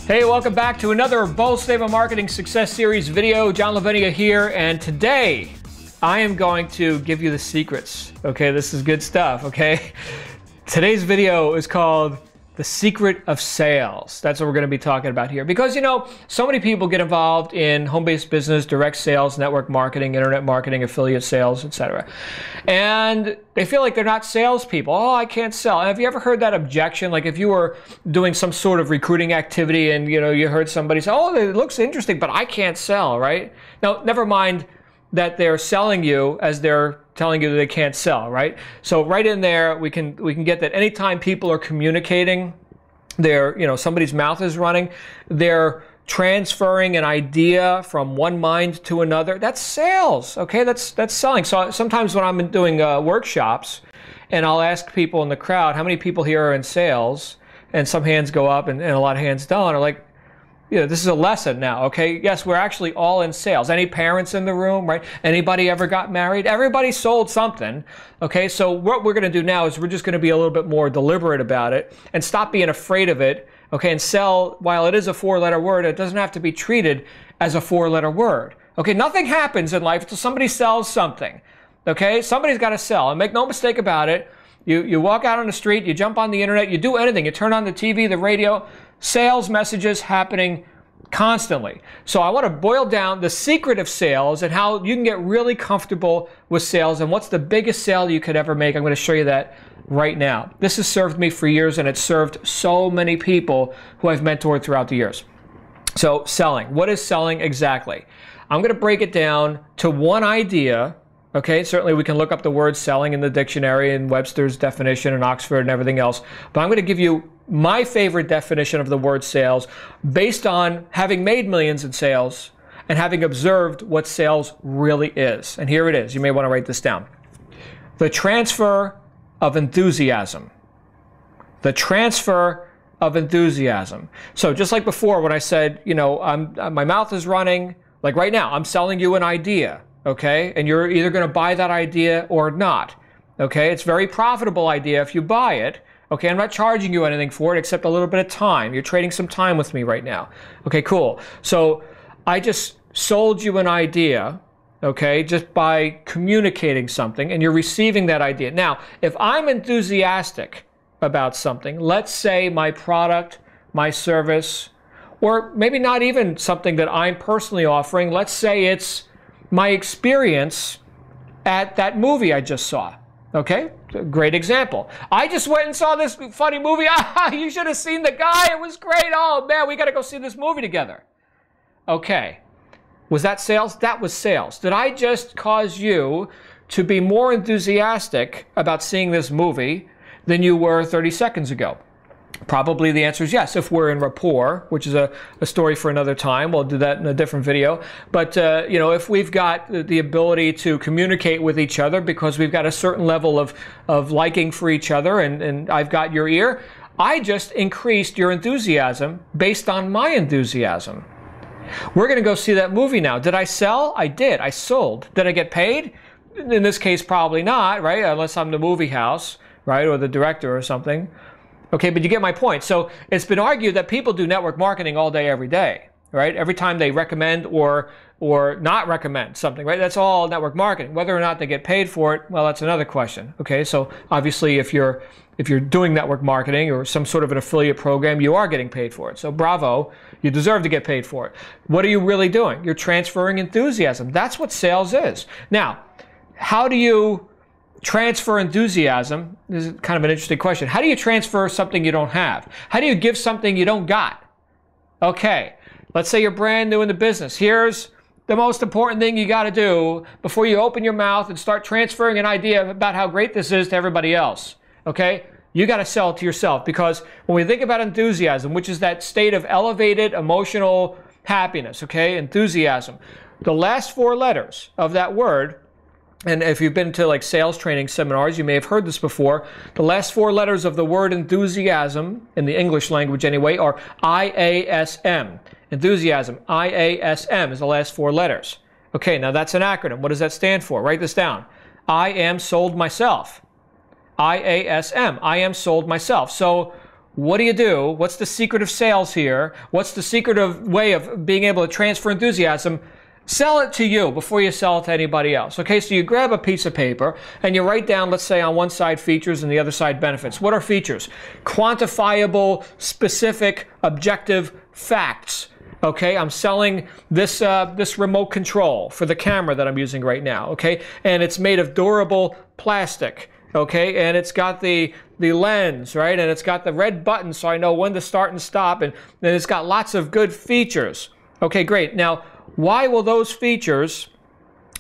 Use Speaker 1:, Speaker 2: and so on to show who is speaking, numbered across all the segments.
Speaker 1: Hey, welcome back to another Bold Statement Marketing Success Series video. John Lavenia here, and today I am going to give you the secrets. Okay, this is good stuff, okay? Today's video is called The Secret of Sales. That's what we're going to be talking about here. Because, you know, so many people get involved in home-based business, direct sales, network marketing, internet marketing, affiliate sales, etc. And they feel like they're not salespeople. Oh, I can't sell. And have you ever heard that objection? Like if you were doing some sort of recruiting activity and, you know, you heard somebody say, oh, it looks interesting, but I can't sell, right? Now, never mind that they're selling you as they're telling you that they can't sell, right? So right in there, we can get that anytime people are communicating, somebody's mouth is running, they're transferring an idea from one mind to another. That's sales, okay? That's selling. So sometimes when I'm doing workshops, and I'll ask people in the crowd, how many people here are in sales? And some hands go up, and a lot of hands don't. Are like, you know, this is a lesson now, okay? Yes, we're actually all in sales. Any parents in the room, right? Anybody ever got married? Everybody sold something, okay? So what we're going to do now is we're just going to be a little bit more deliberate about it and stop being afraid of it, okay? And sell, while it is a four-letter word, it doesn't have to be treated as a four-letter word, okay? Nothing happens in life until somebody sells something, okay? Somebody's got to sell, and make no mistake about it. You walk out on the street, you jump on the internet, you do anything. You turn on the TV, the radio, sales messages happening constantly. So I want to boil down the secret of sales and how you can get really comfortable with sales and what's the biggest sale you could ever make. I'm going to show you that right now. This has served me for years, and it's served so many people who I've mentored throughout the years. So selling. What is selling exactly? I'm going to break it down to one idea. Okay, certainly we can look up the word selling in the dictionary and Webster's definition and Oxford and everything else. But I'm going to give you my favorite definition of the word sales based on having made millions in sales and having observed what sales really is. And here it is. You may want to write this down. The transfer of enthusiasm. The transfer of enthusiasm. So just like before when I said, you know, my mouth is running, like right now, I'm selling you an idea. Okay, and you're either going to buy that idea or not. Okay, it's a very profitable idea if you buy it. Okay, I'm not charging you anything for it except a little bit of time. You're trading some time with me right now. Okay, cool. So I just sold you an idea, okay, just by communicating something, and you're receiving that idea. Now, if I'm enthusiastic about something, let's say my product, my service, or maybe not even something that I'm personally offering, let's say it's my experience at that movie I just saw. Okay, great example. I just went and saw this funny movie. Ah, you should have seen the guy. It was great. Oh man, we got to go see this movie together. Okay, was that sales? That was sales. Did I just cause you to be more enthusiastic about seeing this movie than you were 30 seconds ago? Probably the answer is yes, if we're in rapport, which is a story for another time. We'll do that in a different video. But, you know, if we've got the ability to communicate with each other because we've got a certain level of liking for each other and I've got your ear, I just increased your enthusiasm based on my enthusiasm. We're going to go see that movie now. Did I sell? I did. I sold. Did I get paid? In this case, probably not, right? Unless I'm the movie house, right? Or the director or something. Okay, but you get my point. So it's been argued that people do network marketing all day, every day, right? Every time they recommend or not recommend something, right? That's all network marketing. Whether or not they get paid for it, well, that's another question. Okay, so obviously if you're doing network marketing or some sort of an affiliate program, you are getting paid for it. So bravo, you deserve to get paid for it. What are you really doing? You're transferring enthusiasm. That's what sales is. Now, how do you transfer enthusiasm? This is kind of an interesting question. How do you transfer something you don't have? How do you give something you don't got? Okay, let's say you're brand new in the business. Here's the most important thing you got to do before you open your mouth and start transferring an idea about how great this is to everybody else. Okay, you got to sell it to yourself, because when we think about enthusiasm, which is that state of elevated emotional happiness, okay, enthusiasm, the last four letters of that word. And if you've been to like sales training seminars, you may have heard this before. The last four letters of the word enthusiasm, in the English language anyway, are IASM. Enthusiasm, IASM is the last four letters. Okay, now that's an acronym. What does that stand for? Write this down. I am sold myself. IASM, I am sold myself. So what do you do? What's the secret of sales here? What's the secret of way of being able to transfer enthusiasm? Sell it to you before you sell it to anybody else. Okay, so you grab a piece of paper and you write down, let's say on one side features and the other side benefits. What are features? Quantifiable, specific, objective facts. Okay, I'm selling this this remote control for the camera that I'm using right now. Okay, and it's made of durable plastic. Okay, and it's got the lens, right? And it's got the red button so I know when to start and stop, and then it's got lots of good features. Okay, great. Now, why will those features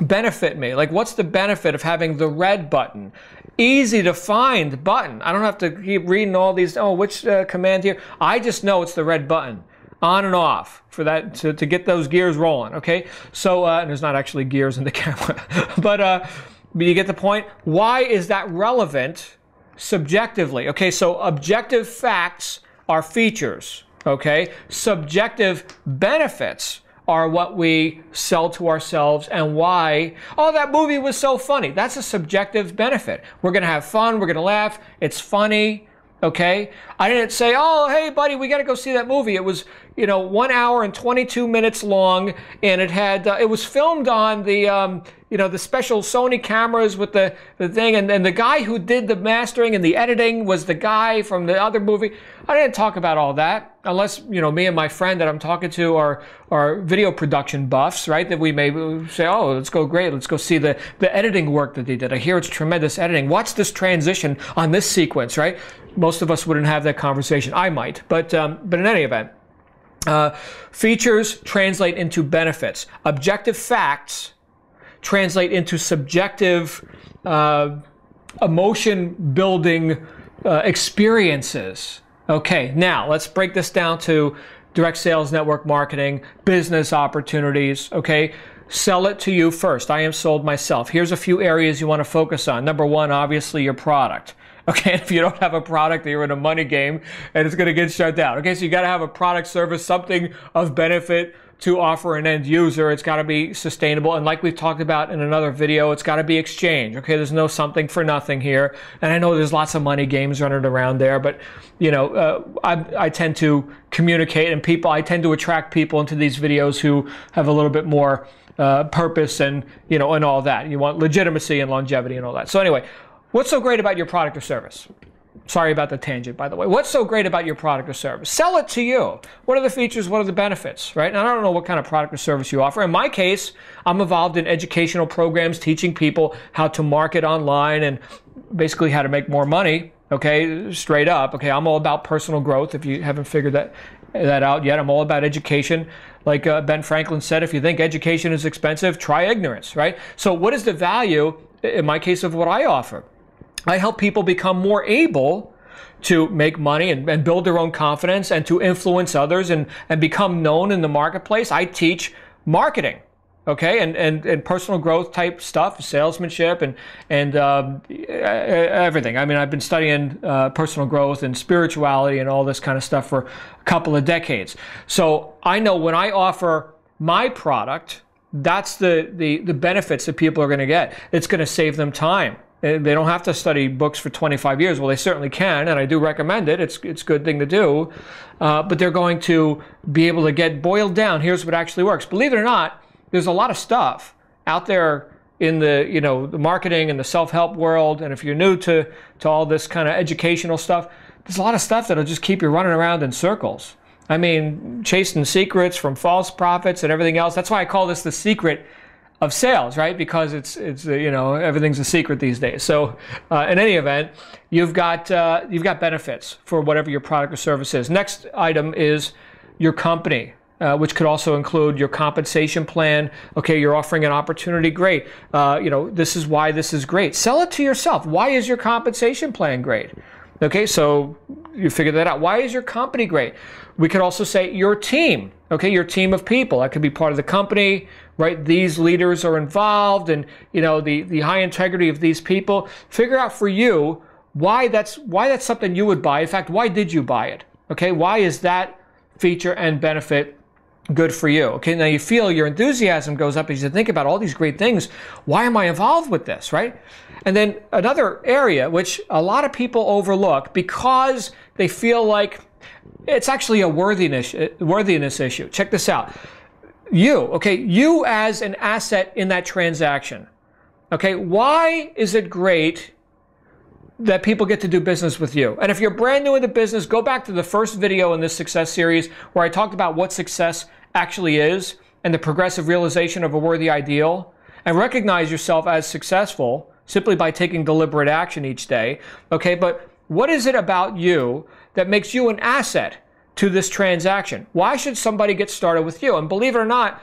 Speaker 1: benefit me? Like, what's the benefit of having the red button? Easy to find button. I don't have to keep reading all these, oh, which command here? I just know it's the red button. On and off for that, to get those gears rolling, okay? So, and there's not actually gears in the camera, but you get the point. Why is that relevant subjectively? Okay, so objective facts are features, okay? Subjective benefits are what we sell to ourselves, and why. Oh, that movie was so funny. That's a subjective benefit. We're gonna have fun, we're gonna laugh, it's funny, okay? I didn't say, oh, hey buddy, we gotta go see that movie. It was, 1 hour and 22 minutes long, and it had, it was filmed on the, the special Sony cameras with the thing, and the guy who did the mastering and the editing was the guy from the other movie. I didn't talk about all that, unless, me and my friend that I'm talking to are video production buffs, right? That we may say, oh, let's go great, let's go see the editing work that they did. I hear it's tremendous editing. Watch this transition on this sequence, right? Most of us wouldn't have that conversation. I might, but in any event, features translate into benefits. Objective facts translate into subjective emotion-building experiences. Okay, now let's break this down to direct sales network marketing, business opportunities, okay? Sell it to you first. I am sold myself. Here's a few areas you want to focus on. Number one, obviously your product. Okay, if you don't have a product, you're in a money game and it's going to get shut down. Okay, so you got to have a product, service, something of benefit to offer an end user. It's got to be sustainable, and like we've talked about in another video, it's got to be exchange. Okay, there's no something for nothing here, and I know there's lots of money games running around there, but I tend to communicate, and I tend to attract people into these videos who have a little bit more purpose and and all that. You want legitimacy and longevity and all that. So anyway, what's so great about your product or service? Sorry about the tangent, by the way. What's so great about your product or service? Sell it to you. What are the features? What are the benefits, right? And I don't know what kind of product or service you offer. In my case, I'm involved in educational programs, teaching people how to market online and basically how to make more money, okay, straight up. Okay, I'm all about personal growth, if you haven't figured that out yet. I'm all about education. Like Ben Franklin said, if you think education is expensive, try ignorance, right? So what is the value, in my case, of what I offer? I help people become more able to make money and build their own confidence and to influence others and become known in the marketplace. I teach marketing, okay, and personal growth type stuff, salesmanship and everything. I mean, I've been studying personal growth and spirituality and all this kind of stuff for a couple of decades. So I know when I offer my product, that's the benefits that people are going to get. It's going to save them time. They don't have to study books for 25 years. Well, they certainly can, and I do recommend it. It's a good thing to do. But they're going to be able to get boiled down. Here's what actually works. Believe it or not, there's a lot of stuff out there in the the marketing and the self-help world. And if you're new to all this kind of educational stuff, there's a lot of stuff that'll just keep you running around in circles. I mean, chasing secrets from false prophets and everything else. That's why I call this the secret of sales, right? Because it's everything's a secret these days. So in any event, you've got benefits for whatever your product or service is. Next item is your company, which could also include your compensation plan. Okay, you're offering an opportunity, great. This is why this is great. Sell it to yourself. Why is your compensation plan great? Okay, so you figure that out. Why is your company great? We could also say your team. Okay, your team of people. That could be part of the company, right? These leaders are involved, and the high integrity of these people. Figure out for you why that's something you would buy. In fact, why did you buy it? Okay, why is that feature and benefit good for you. Okay, now you feel your enthusiasm goes up as you think about all these great things. Why am I involved with this, right? And then another area which a lot of people overlook because they feel like it's actually a worthiness issue. Check this out. You as an asset in that transaction. Okay, why is it great that people get to do business with you? And if you're brand new in the business, go back to the first video in this success series where I talked about what success actually is and the progressive realization of a worthy ideal, and recognize yourself as successful simply by taking deliberate action each day. Okay, but what is it about you that makes you an asset to this transaction? Why should somebody get started with you? And believe it or not,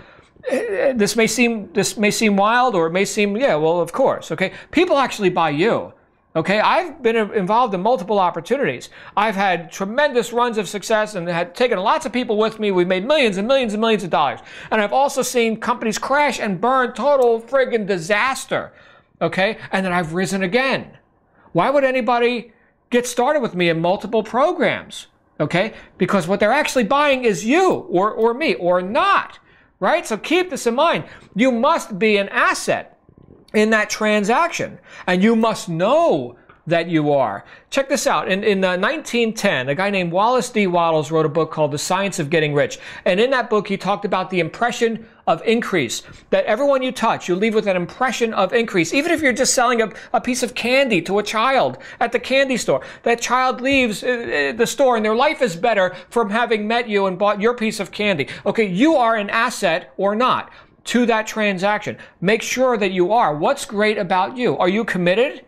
Speaker 1: this may seem wild, or it may seem, yeah, well, of course, okay? People actually buy you, okay? I've been involved in multiple opportunities. I've had tremendous runs of success and had taken lots of people with me. We've made millions and millions and millions of dollars. And I've also seen companies crash and burn, total friggin' disaster, okay? And then I've risen again. Why would anybody get started with me in multiple programs, okay? Because what they're actually buying is you or me or not. Right? So keep this in mind. You must be an asset in that transaction, and you must know that you are. Check this out. In 1910, a guy named Wallace D. Wattles wrote a book called The Science of Getting Rich. And in that book, he talked about the impression of increase, that everyone you touch, you leave with an impression of increase. Even if you're just selling a piece of candy to a child at the candy store, that child leaves the store and their life is better from having met you and bought your piece of candy. Okay, you are an asset or not to that transaction. Make sure that you are. What's great about you? Are you committed?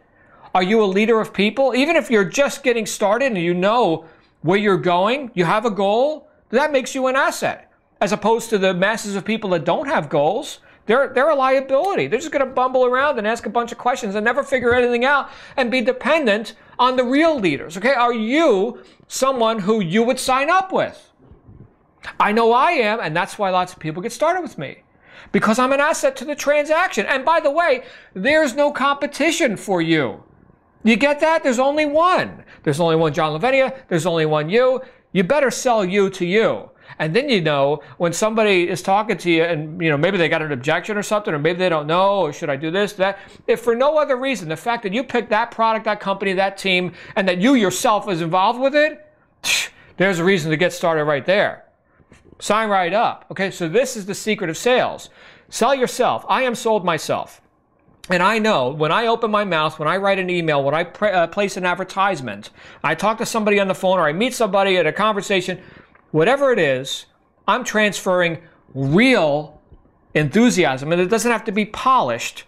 Speaker 1: Are you a leader of people? Even if you're just getting started and you know where you're going, you have a goal, that makes you an asset. As opposed to the masses of people that don't have goals, they're a liability. They're just going to bumble around and ask a bunch of questions and never figure anything out and be dependent on the real leaders. Okay, are you someone who you would sign up with? I know I am, and that's why lots of people get started with me. Because I'm an asset to the transaction. And by the way, there's no competition for you. You get that? There's only one. There's only one John Lavenia. There's only one you. You better sell you to you. And then you know when somebody is talking to you and maybe they got an objection or something, or maybe they don't know, or should I do this, that. If for no other reason, the fact that you picked that product, that company, that team, and that you yourself is involved with it, there's a reason to get started right there. Sign right up. Okay, so this is the secret of sales. Sell yourself. I am sold myself. And I know when I open my mouth, when I write an email, when I place an advertisement, I talk to somebody on the phone, or I meet somebody at a conversation, whatever it is, I'm transferring real enthusiasm. And it doesn't have to be polished.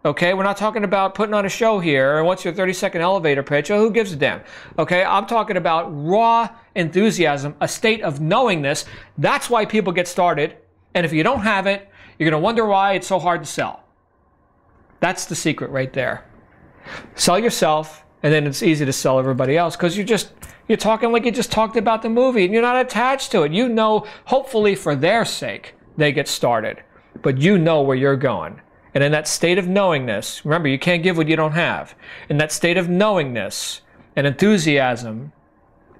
Speaker 1: Okay, we're not talking about putting on a show here, and what's your 30-second elevator pitch? Oh, who gives a damn? Okay, I'm talking about raw enthusiasm, a state of knowingness. That's why people get started. And if you don't have it, you're going to wonder why it's so hard to sell. That's the secret right there. Sell yourself, and then it's easy to sell everybody else because you're talking like you just talked about the movie, and you're not attached to it. You know, hopefully for their sake, they get started. But you know where you're going. And in that state of knowingness, remember, you can't give what you don't have. In that state of knowingness and enthusiasm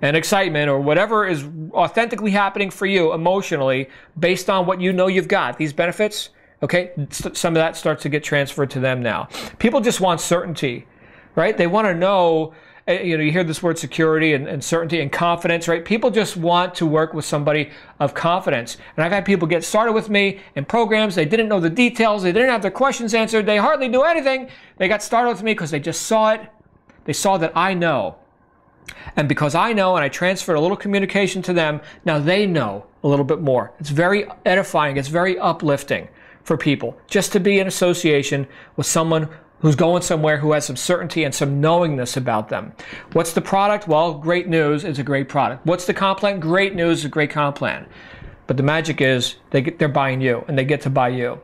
Speaker 1: and excitement, or whatever is authentically happening for you emotionally based on what you know you've got, these benefits, okay, some of that starts to get transferred to them now. People just want certainty, right? They want to know, you hear this word security and certainty and confidence, right? People just want to work with somebody of confidence. And I've had people get started with me in programs. They didn't know the details. They didn't have their questions answered. They hardly knew anything. They got started with me because they just saw it. They saw that I know. And because I know and I transferred a little communication to them, now they know a little bit more. It's very edifying. It's very uplifting for people just to be in association with someone who's going somewhere, who has some certainty and some knowingness about them. What's the product? Well, great news is a great product. What's the comp plan? Great news is a great comp plan. But the magic is they're buying you, and they get to buy you.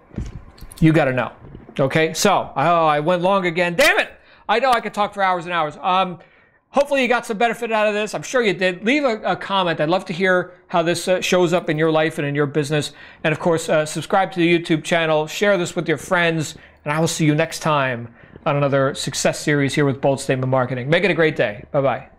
Speaker 1: You got to know. Okay? So, I went long again. Damn it! I know I could talk for hours and hours. Hopefully you got some benefit out of this. I'm sure you did. Leave a comment. I'd love to hear how this shows up in your life and in your business. And of course, subscribe to the YouTube channel. Share this with your friends. And I will see you next time on another success series here with Bold Statement Marketing. Make it a great day. Bye-bye.